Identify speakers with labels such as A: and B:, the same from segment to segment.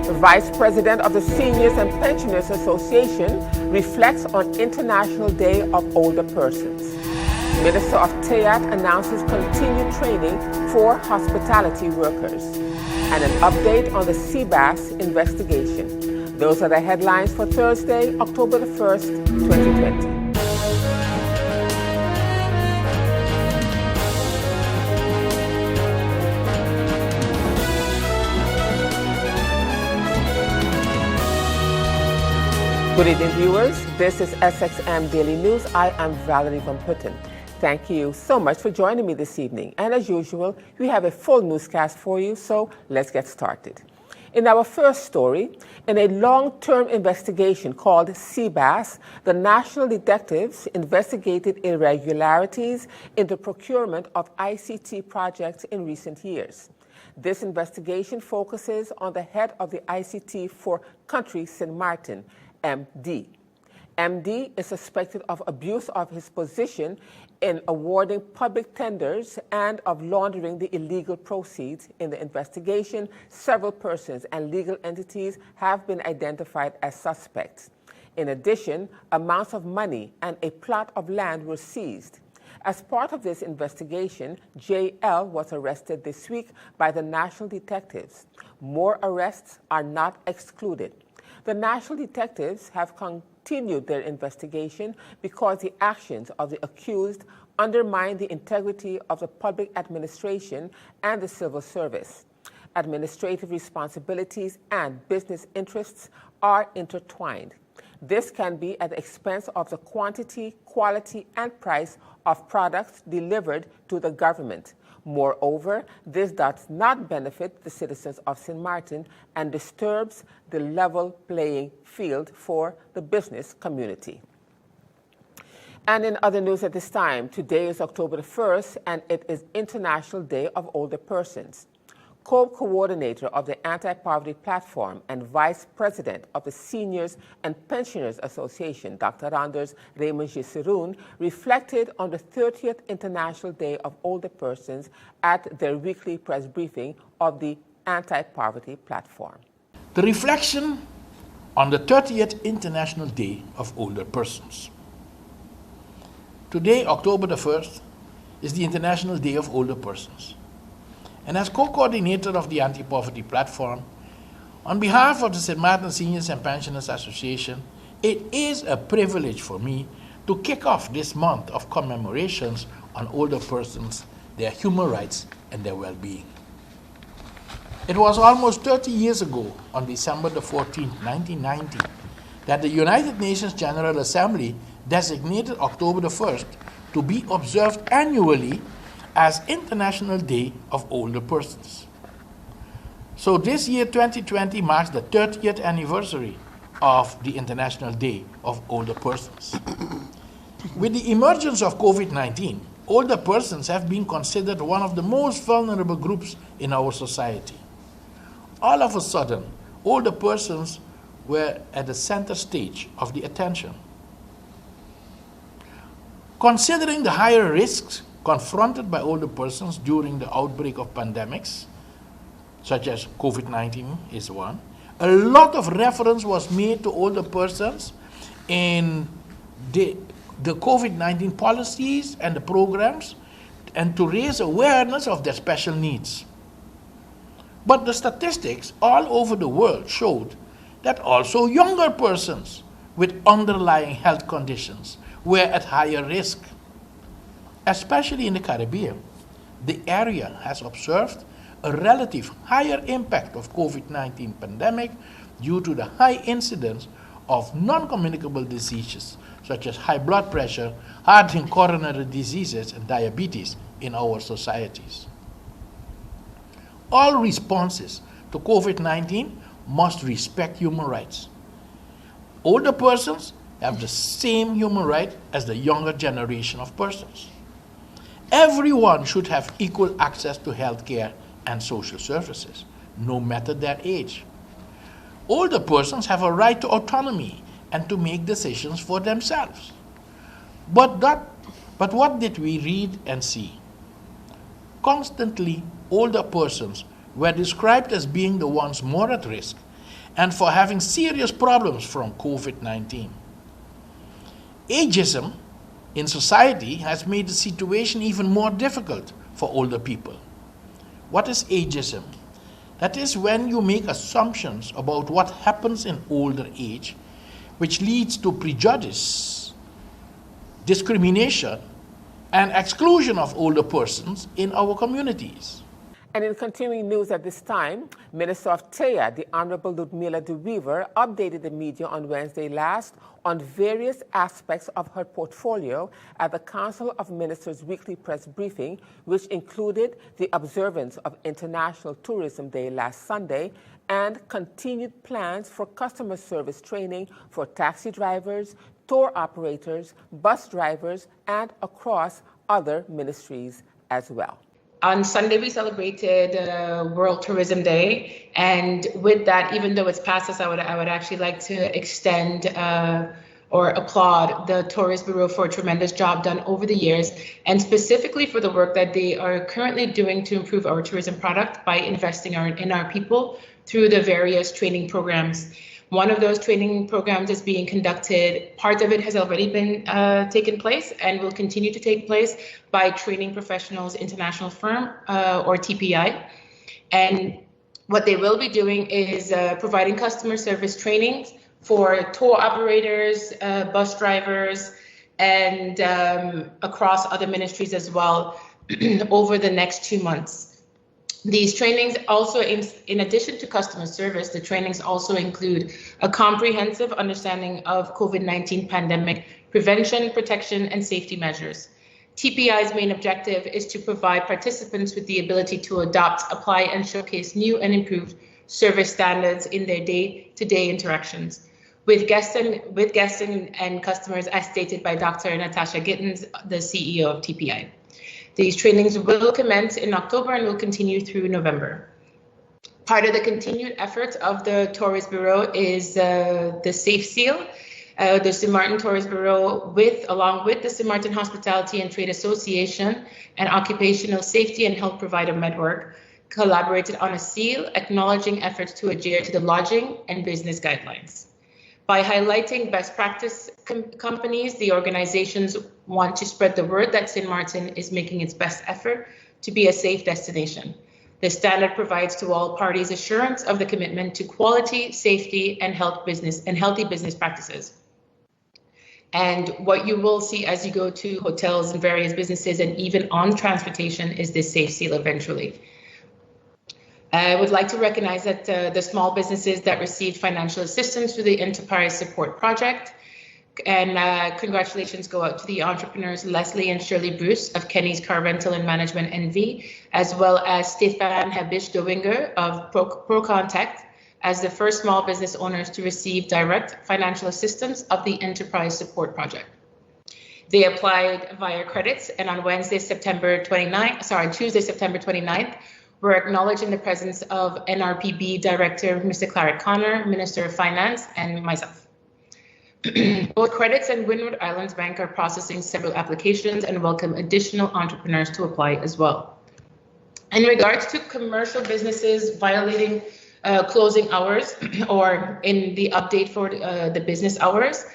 A: The Vice President of the Seniors and Pensioners Association reflects on International Day of Older Persons. Minister of TEAT announces continued training for hospitality workers. And an update on the Seabass investigation. Those are the headlines for Thursday, October the 1st, 2020. Good evening, viewers. This is SXM Daily News. I am Valerie Van Putten. Thank you so much for joining me this evening. And as usual, we have a full newscast for you, so let's get started. In our first story, in a long-term investigation called Seabass, the national detectives investigated irregularities in the procurement of ICT projects in recent years. This investigation focuses on the head of the ICT for Country St. Martin, MD. MD is suspected of abuse of his position in awarding public tenders and of laundering the illegal proceeds. In the investigation, several persons and legal entities have been identified as suspects. In addition, amounts of money and a plot of land were seized. As part of this investigation, JL was arrested this week by the national detectives. More arrests are not excluded. The national detectives have continued their investigation because the actions of the accused undermine the integrity of the public administration and the civil service. Administrative responsibilities and business interests are intertwined. This can be at the expense of the quantity, quality, and price of products delivered to the government. Moreover, this does not benefit the citizens of St. Martin and disturbs the level playing field for the business community. And in other news at this time, today is October the 1st, and it is International Day of Older Persons. Co-coordinator of the Anti-Poverty Platform and Vice President of the Seniors and Pensioners Association, Dr. Anders Raymond Gisseroen, reflected on the 30th International Day of Older Persons at their weekly press briefing of the Anti-Poverty Platform.
B: The reflection on the 30th International Day of Older Persons. Today, October the 1st, is the International Day of Older Persons. And as co-coordinator of the Anti-Poverty Platform, on behalf of the St. Martin Seniors and Pensioners Association, it is a privilege for me to kick off this month of commemorations on older persons, their human rights, and their well-being. It was almost 30 years ago, on December the 14th, 1990, that the United Nations General Assembly designated October the 1st to be observed annually as International Day of Older Persons. So this year, 2020, marks the 30th anniversary of the International Day of Older Persons. With the emergence of COVID-19, older persons have been considered one of the most vulnerable groups in our society. All of a sudden, older persons were at the center stage of the attention. Considering the higher risks confronted by older persons during the outbreak of pandemics, such as COVID-19 is one, a lot of reference was made to older persons in the COVID-19 policies and the programs, and to raise awareness of their special needs. But the statistics all over the world showed that also younger persons with underlying health conditions were at higher risk. Especially in the Caribbean, the area has observed a relative higher impact of COVID-19 pandemic due to the high incidence of non-communicable diseases such as high blood pressure, heart and coronary diseases, and diabetes in our societies. All responses to COVID-19 must respect human rights. Older persons have the same human right as the younger generation of persons. Everyone should have equal access to health care and social services, no matter their age. Older persons have a right to autonomy and to make decisions for themselves. But what did we read and see? Constantly, older persons were described as being the ones more at risk and for having serious problems from COVID-19. Ageism in society has made the situation even more difficult for older people. What is ageism? That is when you make assumptions about what happens in older age, which leads to prejudice, discrimination, and exclusion of older persons in our communities.
A: And in continuing news at this time, Minister of TEA, the Honorable Ludmila de Weaver, updated the media on Wednesday last on various aspects of her portfolio at the Council of Ministers' weekly press briefing, which included the observance of International Tourism Day last Sunday and continued plans for customer service training for taxi drivers, tour operators, bus drivers, and across other ministries as well.
C: On Sunday, we celebrated World Tourism Day, and with that, even though it's past us, I would actually like to extend or applaud the Tourist Bureau for a tremendous job done over the years, and specifically for the work that they are currently doing to improve our tourism product by investing in our people through the various training programs. One of those training programs is being conducted. Part of it has already been taken place and will continue to take place by Training Professionals International Firm, or TPI. And what they will be doing is providing customer service trainings for tour operators, bus drivers, and across other ministries as well over the next 2 months. These trainings also, in addition to customer service, the trainings also include a comprehensive understanding of COVID-19 pandemic prevention, protection, and safety measures. TPI's main objective is to provide participants with the ability to adopt, apply, and showcase new and improved service standards in their day-to-day interactions with guests and customers, as stated by Dr. Natasha Gittens, the CEO of TPI. These trainings will commence in October and will continue through November. Part of the continued efforts of the Tourist Bureau is the Safe Seal. The St. Martin Tourist Bureau, along with the St. Martin Hospitality and Trade Association and Occupational Safety and Health Provider Network, collaborated on a seal acknowledging efforts to adhere to the lodging and business guidelines. By highlighting best practice companies, the organizations want to spread the word that St. Martin is making its best effort to be a safe destination. The standard provides to all parties assurance of the commitment to quality, safety, and healthy business practices. And what you will see as you go to hotels and various businesses and even on transportation is this Safe Seal eventually. I would like to recognize that the small businesses that received financial assistance through the Enterprise Support Project, and congratulations go out to the entrepreneurs Leslie and Shirley Bruce of Kenny's Car Rental and Management NV, as well as Stefan Habish Dowinger of ProContact as the first small business owners to receive direct financial assistance of the Enterprise Support Project. They applied via credits, and on Tuesday, September 29th, we're acknowledging the presence of NRPB Director, Mr. Claret Connor, Minister of Finance, and myself. Both Credits and Windward Islands Bank are processing several applications and welcome additional entrepreneurs to apply as well. In regards to commercial businesses violating closing hours, or in the update for the business hours,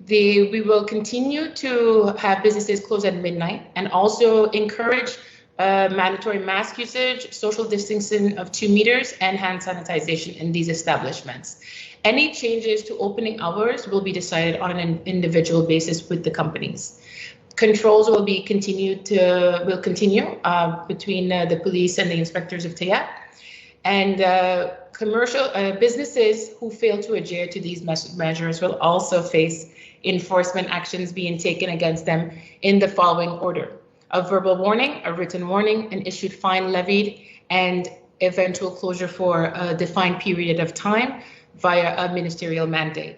C: we will continue to have businesses close at midnight and also encourage mandatory mask usage, social distancing of 2 meters, and hand sanitization in these establishments. Any changes to opening hours will be decided on an individual basis with the companies. Controls will continue between the police and the inspectors of TEA, and commercial businesses who fail to adhere to these measures will also face enforcement actions being taken against them in the following order: a verbal warning, a written warning, an issued fine levied, and eventual closure for a defined period of time via a ministerial mandate.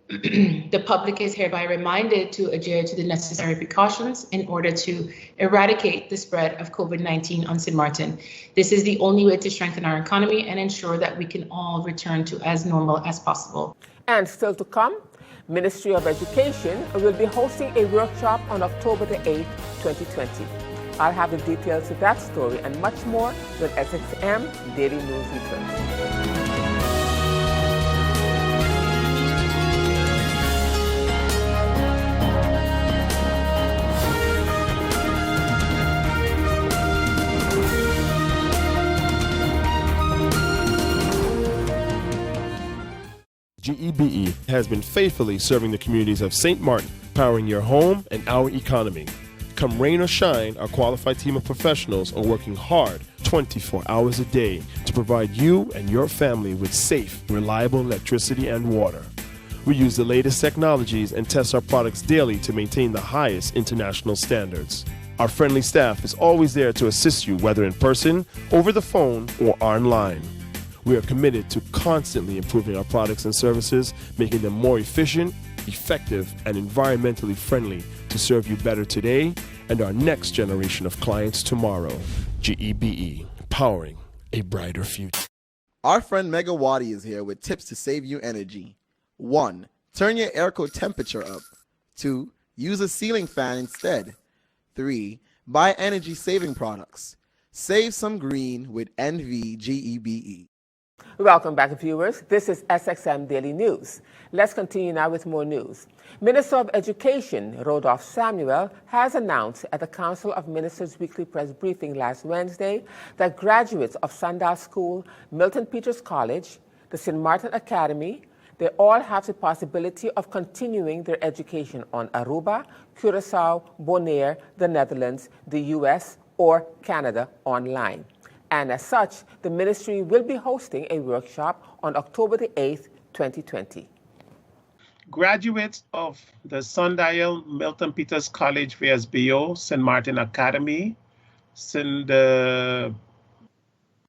C: The public is hereby reminded to adhere to the necessary precautions in order to eradicate the spread of COVID-19 on St. Martin. This is the only way to strengthen our economy and ensure that we can all return to as normal as possible.
A: And still to come, Ministry of Education will be hosting a workshop on October the 8th, 2020. I'll have the details to that story and much more when SXM Daily News returns.
D: GEBE has been faithfully serving the communities of St. Martin, powering your home and our economy. Come rain or shine, our qualified team of professionals are working hard 24 hours a day to provide you and your family with safe, reliable electricity and water. We use the latest technologies and test our products daily to maintain the highest international standards. Our friendly staff is always there to assist you, whether in person, over the phone, or online. We are committed to constantly improving our products and services, making them more efficient, effective, and environmentally friendly to serve you better today and our next generation of clients tomorrow. GEBE, powering a brighter future.
E: Our friend Mega Wadi is here with tips to save you energy. 1. Turn your airco temperature up. 2. Use a ceiling fan instead. 3. Buy energy-saving products. Save some green with NVGEBE.
A: Welcome back, viewers. This is SXM Daily News. Let's continue now with more news. Minister of Education, Rodolphe Samuel, has announced at the Council of Ministers weekly press briefing last Wednesday that graduates of Sandal School, Milton Peters College, the St. Martin Academy, they all have the possibility of continuing their education on Aruba, Curaçao, Bonaire, the Netherlands, the U.S., or Canada online. And as such, the ministry will be hosting a workshop on October the 8th, 2020.
F: Graduates of the Sundial Milton Peters College VSBO, St. Martin Academy,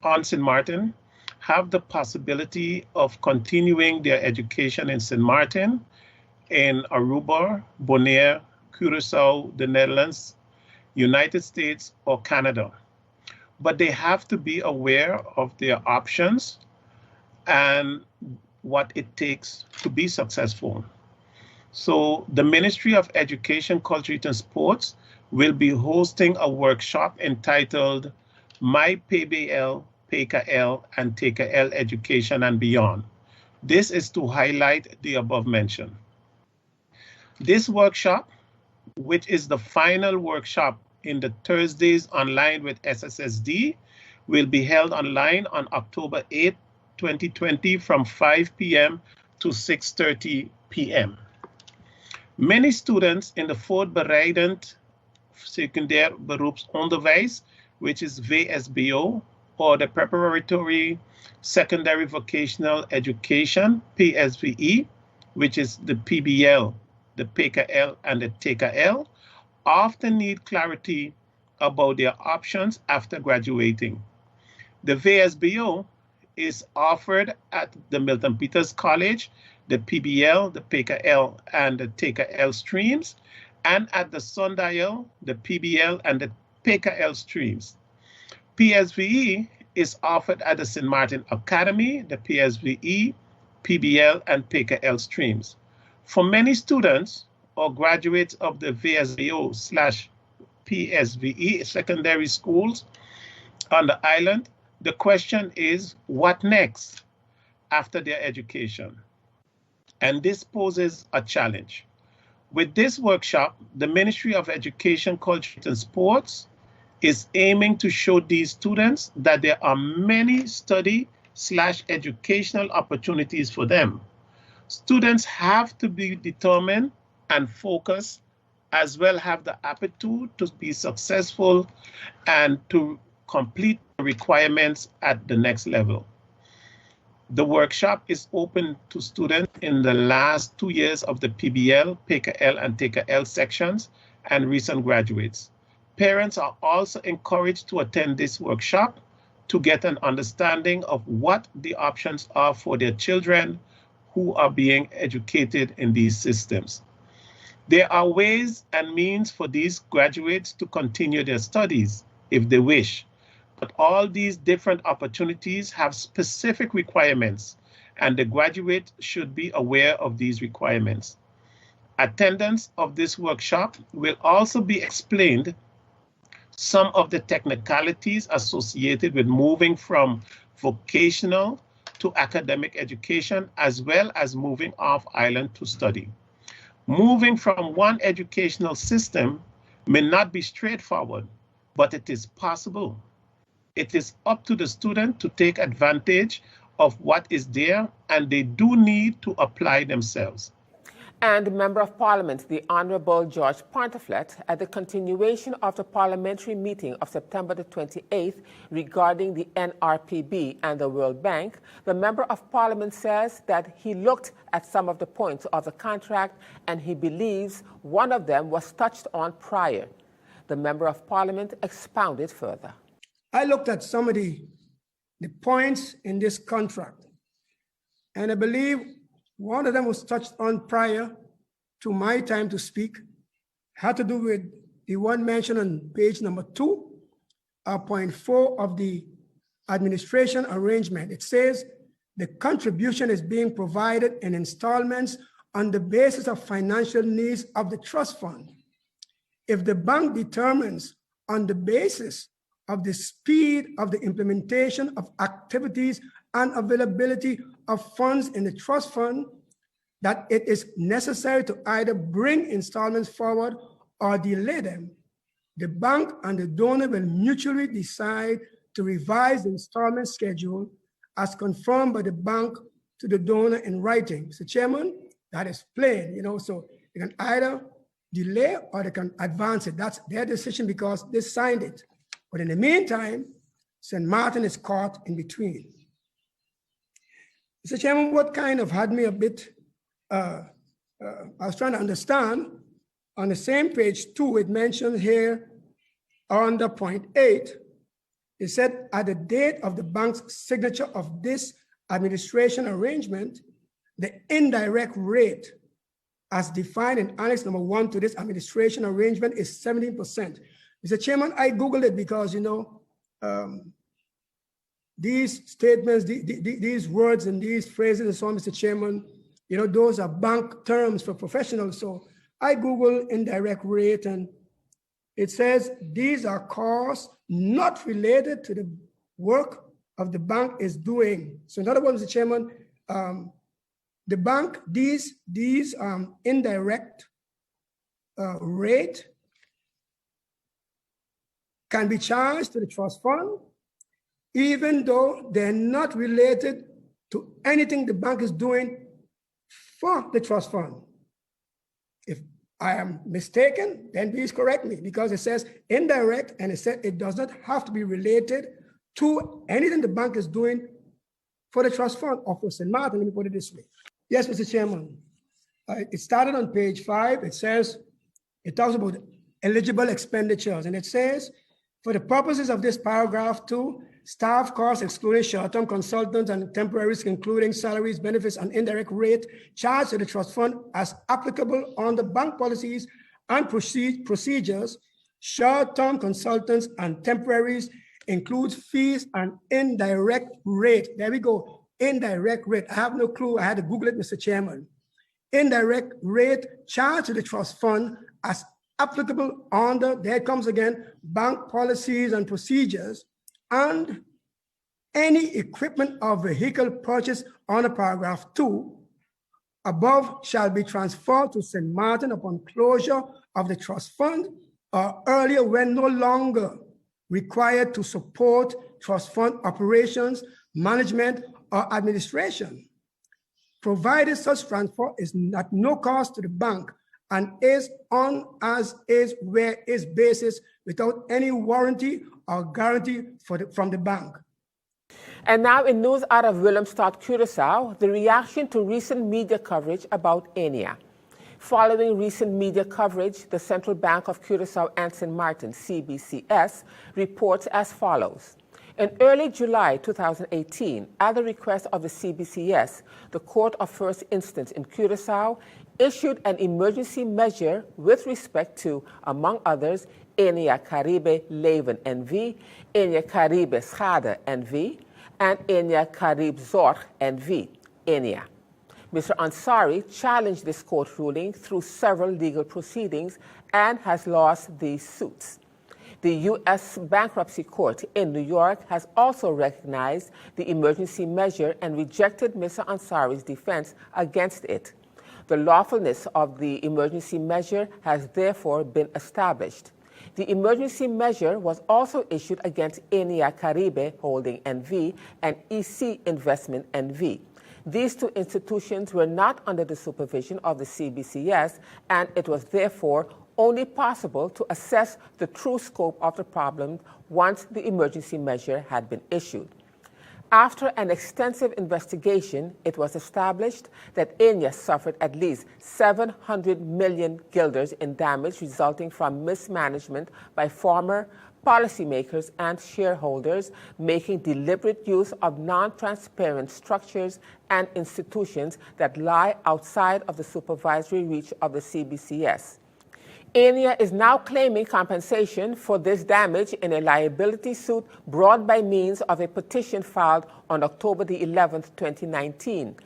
F: on St. Martin, have the possibility of continuing their education in St. Martin, in Aruba, Bonaire, Curaçao, the Netherlands, United States, or Canada. But they have to be aware of their options and what it takes to be successful. So the Ministry of Education, Culture, Youth and Sports will be hosting a workshop entitled My PBL, PKL, and TKL Education and Beyond. This is to highlight the above mentioned. This workshop, which is the final workshop in the Thursdays Online with SSSD, will be held online on October 8, 2020 from 5 p.m. to 6:30 p.m. Many students in the voorbereidend secundair beroepsonderwijs, which is VSBO, or the Preparatory Secondary Vocational Education, PSVE, which is the PBL, the PKL, and the TKL, often need clarity about their options after graduating. The VSBO is offered at the Milton Peters College, the PBL, the PKL, and the TKL streams, and at the Sundial, the PBL and the PKL streams. PSVE is offered at the St. Martin Academy, the PSVE, PBL, and PKL streams. For many students or graduates of the VSBO/PSVE secondary schools on the island, the question is, what next after their education? And this poses a challenge. With this workshop, the Ministry of Education, Culture, and Sports is aiming to show these students that there are many study/educational opportunities for them. Students have to be determined and focused, as well have the aptitude to be successful and to complete the requirements at the next level. The workshop is open to students in the last 2 years of the PBL, PKL, and TKL sections and recent graduates. Parents are also encouraged to attend this workshop to get an understanding of what the options are for their children who are being educated in these systems. There are ways and means for these graduates to continue their studies if they wish, but all these different opportunities have specific requirements, and the graduate should be aware of these requirements. Attendance of this workshop will also be explained some of the technicalities associated with moving from vocational to academic education, as well as moving off island to study. Moving from one educational system may not be straightforward, but it is possible. It is up to the student to take advantage of what is there, and they do need to apply themselves.
A: And Member of Parliament, the Honourable George Ponteflet, at the continuation of the parliamentary meeting of September the 28th regarding the NRPB and the World Bank, the Member of Parliament says that he looked at some of the points of the contract and he believes one of them was touched on prior. The Member of Parliament expounded further.
G: I looked at some of the points in this contract, and I believe one of them was touched on prior to my time to speak, had to do with the one mentioned on page number 2, point 4 of the administration arrangement. It says the contribution is being provided in installments on the basis of financial needs of the trust fund. If the bank determines on the basis of the speed of the implementation of activities and availability of funds in the trust fund that it is necessary to either bring installments forward or delay them, the bank and the donor will mutually decide to revise the installment schedule as confirmed by the bank to the donor in writing. Mr. Chairman, that is plain, so they can either delay or they can advance it. That's their decision because they signed it. But in the meantime, St. Martin is caught in between. Mr. Chairman, what kind of had me a bit, I was trying to understand, on the same page 2, it mentioned here under point 8, it said at the date of the bank's signature of this administration arrangement, the indirect rate as defined in Annex number 1 to this administration arrangement is 17%. Mr. Chairman, I Googled it because, these statements, these words and these phrases and so on, Mr. Chairman, those are bank terms for professionals. So I Googled indirect rate and it says these are costs not related to the work of the bank is doing. So in other words, Mr. Chairman, the bank, these indirect rate can be charged to the trust fund, even though they're not related to anything the bank is doing for the trust fund. If I am mistaken, then please correct me, because it says indirect, and it said it does not have to be related to anything the bank is doing for the trust fund or for St. Martin. Let me put it this way. Yes, Mr. Chairman. It started on page 5. It says, it talks about eligible expenditures, and it says, for the purposes of this paragraph 2, staff costs excluding short-term consultants and temporaries, including salaries, benefits, and indirect rate charged to the trust fund as applicable on the bank policies and procedures. Short-term consultants and temporaries includes fees and indirect rate. There we go, indirect rate. I have no clue. I had to Google it, Mr. Chairman. Indirect rate charged to the trust fund as applicable under, there it comes again, bank policies and procedures, and any equipment or vehicle purchased under paragraph 2 above shall be transferred to St. Martin upon closure of the trust fund or earlier when no longer required to support trust fund operations, management, or administration, provided such transfer is at no cost to the bank and is on as is where is basis without any warranty or guarantee from the bank.
A: And now in news out of Willemstad, Curaçao, the reaction to recent media coverage about ENIA. Following recent media coverage, the Central Bank of Curaçao and St. Martin, CBCS, reports as follows. In early July 2018, at the request of the CBCS, the Court of First Instance in Curaçao issued an emergency measure with respect to, among others, ENIA Caribe Leven NV, ENIA Caribe Schade NV, and ENIA Caribe Zorg NV, ENIA. Mr. Ansari challenged this court ruling through several legal proceedings and has lost these suits. The U.S. Bankruptcy Court in New York has also recognized the emergency measure and rejected Mr. Ansari's defense against it. The lawfulness of the emergency measure has therefore been established. The emergency measure was also issued against Enia Caribe Holding NV and EC Investment NV. These two institutions were not under the supervision of the CBCS, and it was therefore only possible to assess the true scope of the problem once the emergency measure had been issued. After an extensive investigation, it was established that Enya suffered at least 700 million guilders in damage resulting from mismanagement by former policymakers and shareholders making deliberate use of non-transparent structures and institutions that lie outside of the supervisory reach of the CBCS. Enya is now claiming compensation for this damage in a liability suit brought by means of a petition filed on October the 11th, 2019.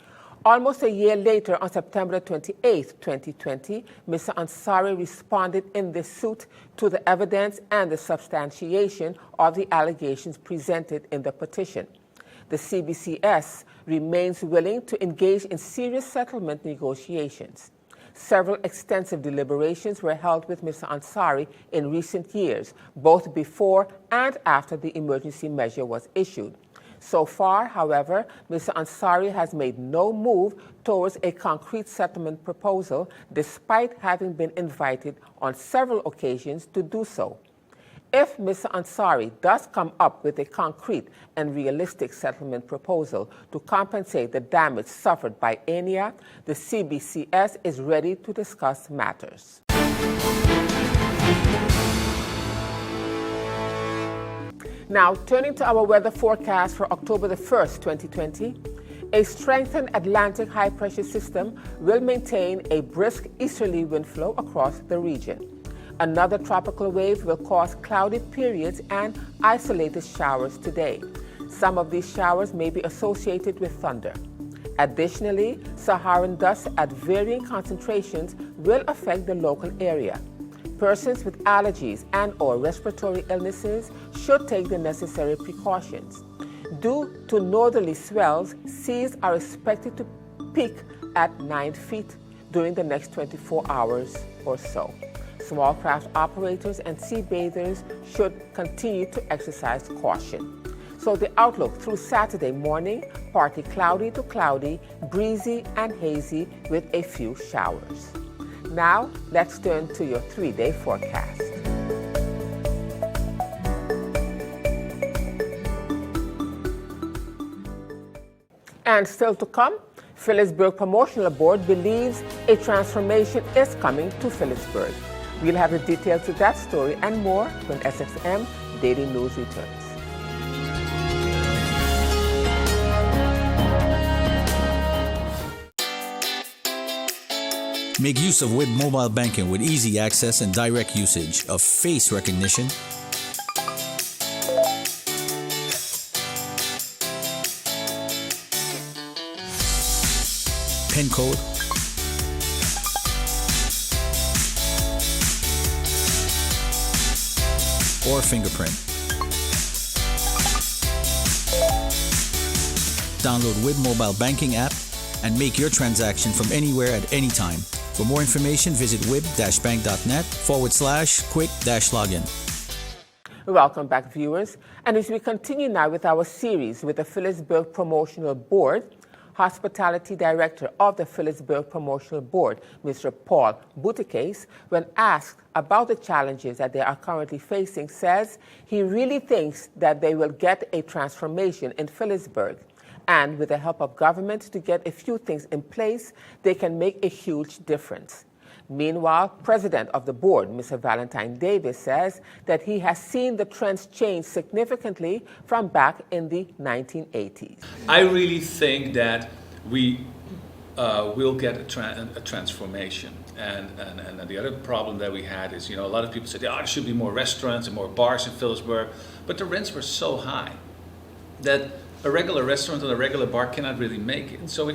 A: Almost a year later, on September 28, 2020, Mr. Ansari responded in this suit to the evidence and the substantiation of the allegations presented in the petition. The CBCS remains willing to engage in serious settlement negotiations. Several extensive deliberations were held with Mr. Ansari in recent years, both before and after the emergency measure was issued. So far, however, Mr. Ansari has made no move towards a concrete settlement proposal, despite having been invited on several occasions to do so. If Mr. Ansari does come up with a concrete and realistic settlement proposal to compensate the damage suffered by Enya, the CBCS is ready to discuss matters. Now, turning to our weather forecast for October the 1st, 2020, a strengthened Atlantic high-pressure system will maintain a brisk easterly wind flow across the region. Another tropical wave will cause cloudy periods and isolated showers today. Some of these showers may be associated with thunder. Additionally, Saharan dust at varying concentrations will affect the local area. Persons with allergies and/or respiratory illnesses should take the necessary precautions. Due to northerly swells, seas are expected to peak at 9 feet during the next 24 hours or so. Small craft operators and sea bathers should continue to exercise caution. So the outlook through Saturday morning, partly cloudy to cloudy, breezy and hazy with a few showers. Now, let's turn to your 3-day forecast. And still to come, Phillipsburg Promotional Board believes a transformation is coming to Phillipsburg. We'll have the details to that story and more when SXM Daily News returns.
H: Make use of WIB mobile banking with easy access and direct usage of face recognition, PIN code, or fingerprint. Download WIB mobile banking app and make your transaction from anywhere at any time. For more information, visit wib-bank.net/quick-login.
A: Welcome back, viewers. And as we continue now with our series with the Phillipsburg Promotional Board, Hospitality Director of the Phillipsburg Promotional Board, Mr. Paul Bouticase, when asked about the challenges that they are currently facing, says he really thinks that they will get a transformation in Phillipsburg. And with the help of government to get a few things in place, they can make a huge difference. Meanwhile, President of the board, Mr. Valentine Davis, says that he has seen the trends change significantly from back in the 1980s.
I: I really think that we will get a transformation. And the other problem that we had is, a lot of people said, there should be more restaurants and more bars in Phillipsburg, but the rents were so high that a regular restaurant and a regular bar cannot really make it. So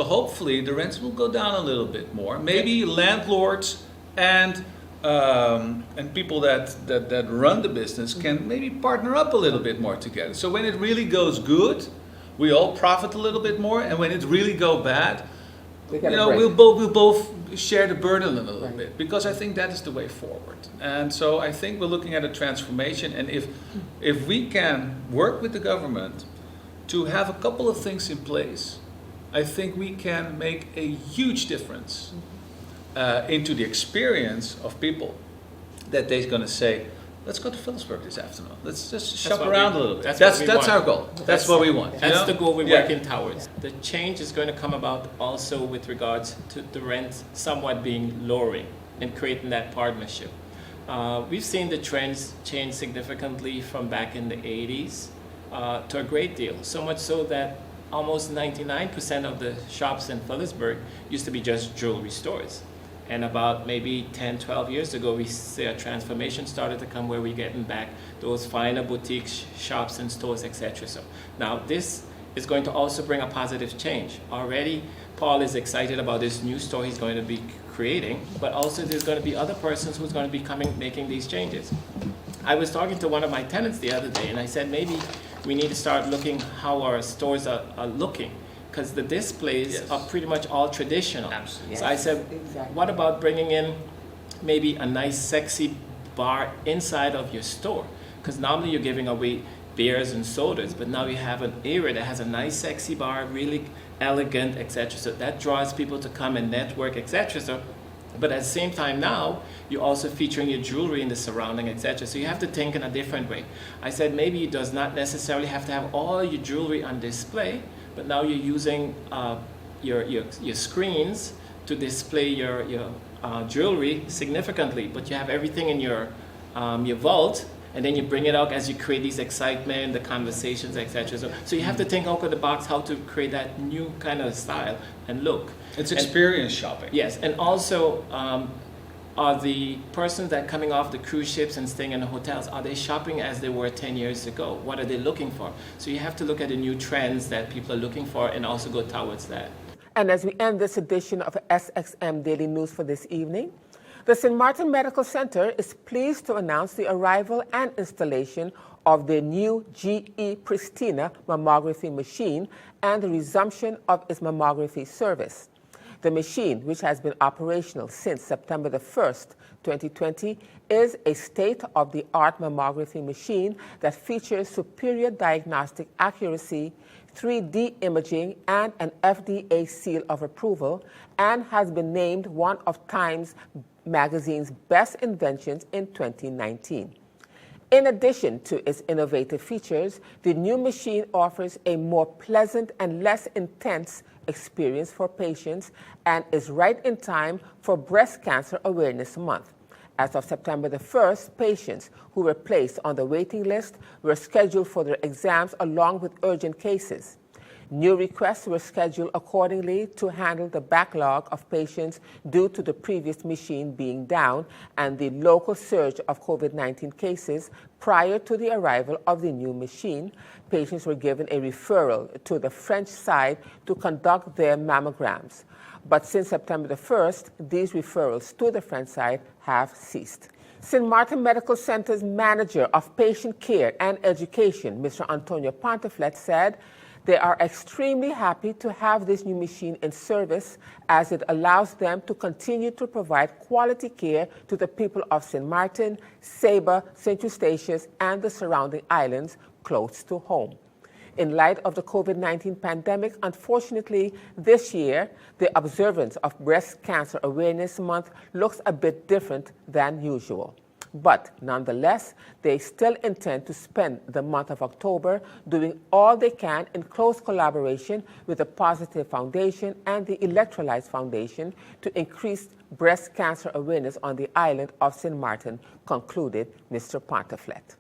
I: hopefully the rents will go down a little bit more. Maybe landlords and people that run the business can maybe partner up a little bit more together. So when it really goes good, we all profit a little bit more, and when it really go bad,
A: get
I: you
A: a
I: know,
A: break.
I: we'll both share the burden a little
A: Right.
I: bit, because I think that is the way forward. And so I think we're looking at a transformation, and if we can work with the government to have a couple of things in place, I think we can make a huge difference into the experience of people, that they're going to say, let's go to Phillipsburg this afternoon. Let's just shop
J: what
I: around
J: we-
I: a little bit.
J: that's
I: That's
J: what we want.
I: our goal. That's what we want. you
J: That's
I: know?
J: the goal we're
I: Yeah.
J: working towards. The change is going to come about also with regards to the rent somewhat being lowering and creating that partnership. We've seen the trends change significantly from back in the 80s to a great deal. So much so that almost 99% of the shops in Phillipsburg used to be just jewelry stores. And about maybe 10, 12 years ago, we see a transformation started to come where we're getting back those finer boutique shops and stores, etc. So now this is going to also bring a positive change. Already, Paul is excited about this new store he's going to be creating, but also there's going to be other persons who's going to be coming, making these changes. I was talking to one of my tenants the other day, and I said maybe we need to start looking how our stores are looking, because the displays
I: Yes.
J: are pretty much all traditional.
I: Absolutely.
J: So I said,
A: Exactly.
J: what about bringing in maybe a nice sexy bar inside of your store? Because normally you're giving away beers and sodas, but now you have an area that has a nice sexy bar, really elegant, etc. So that draws people to come and network, etc. So, but at the same time now, you're also featuring your jewelry in the surrounding, etc. So you have to think in a different way. I said maybe it does not necessarily have to have all your jewelry on display, but now you're using your screens to display your jewelry significantly, but you have everything in your vault, and then you bring it out as you create these excitement, the conversations, etc. So you have to think out of the box how to create that new kind of style and look.
I: It's
J: And-
I: experience shopping.
J: Yes, and also are the persons that coming off the cruise ships and staying in the hotels, are they shopping as they were 10 years ago? What are they looking for? So you have to look at the new trends that people are looking for and also go towards that.
A: And as we end this edition of SXM Daily News for this evening, the St. Martin Medical Center is pleased to announce the arrival and installation of the new GE Pristina mammography machine and the resumption of its mammography service. The machine, which has been operational since September the 1st, 2020, is a state-of-the-art mammography machine that features superior diagnostic accuracy, 3D imaging, and an FDA seal of approval, and has been named one of Time's magazine's best inventions in 2019. In addition to its innovative features, the new machine offers a more pleasant and less intense experience for patients and is right in time for Breast Cancer Awareness Month. As of September the 1st, patients who were placed on the waiting list were scheduled for their exams along with urgent cases. New requests were scheduled accordingly to handle the backlog of patients due to the previous machine being down and the local surge of COVID-19 cases. Prior to the arrival of the new machine, patients were given a referral to the French side to conduct their mammograms. But since September the 1st, these referrals to the French side have ceased. St. Martin Medical Center's Manager of Patient Care and Education, Mr. Antonio Ponteflet, said they are extremely happy to have this new machine in service as it allows them to continue to provide quality care to the people of St. Martin, Saba, St. Eustatius, and the surrounding islands close to home. In light of the COVID-19 pandemic, unfortunately, this year, the observance of Breast Cancer Awareness Month looks a bit different than usual. But nonetheless, they still intend to spend the month of October doing all they can in close collaboration with the Positive Foundation and the Electrolytes Foundation to increase breast cancer awareness on the island of St. Martin, concluded Mr. Ponteflet.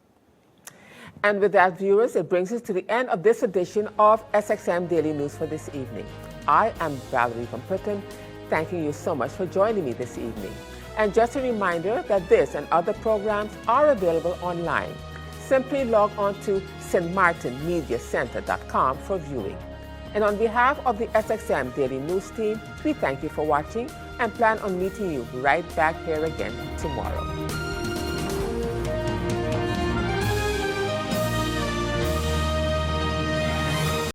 A: And with that, viewers, it brings us to the end of this edition of SXM Daily News for this evening. I am Valerie Van Putten, thanking you so much for joining me this evening. And just a reminder that this and other programs are available online. Simply log on to stmartinmediacenter.com for viewing. And on behalf of the SXM Daily News team, we thank you for watching and plan on meeting you right back here again tomorrow.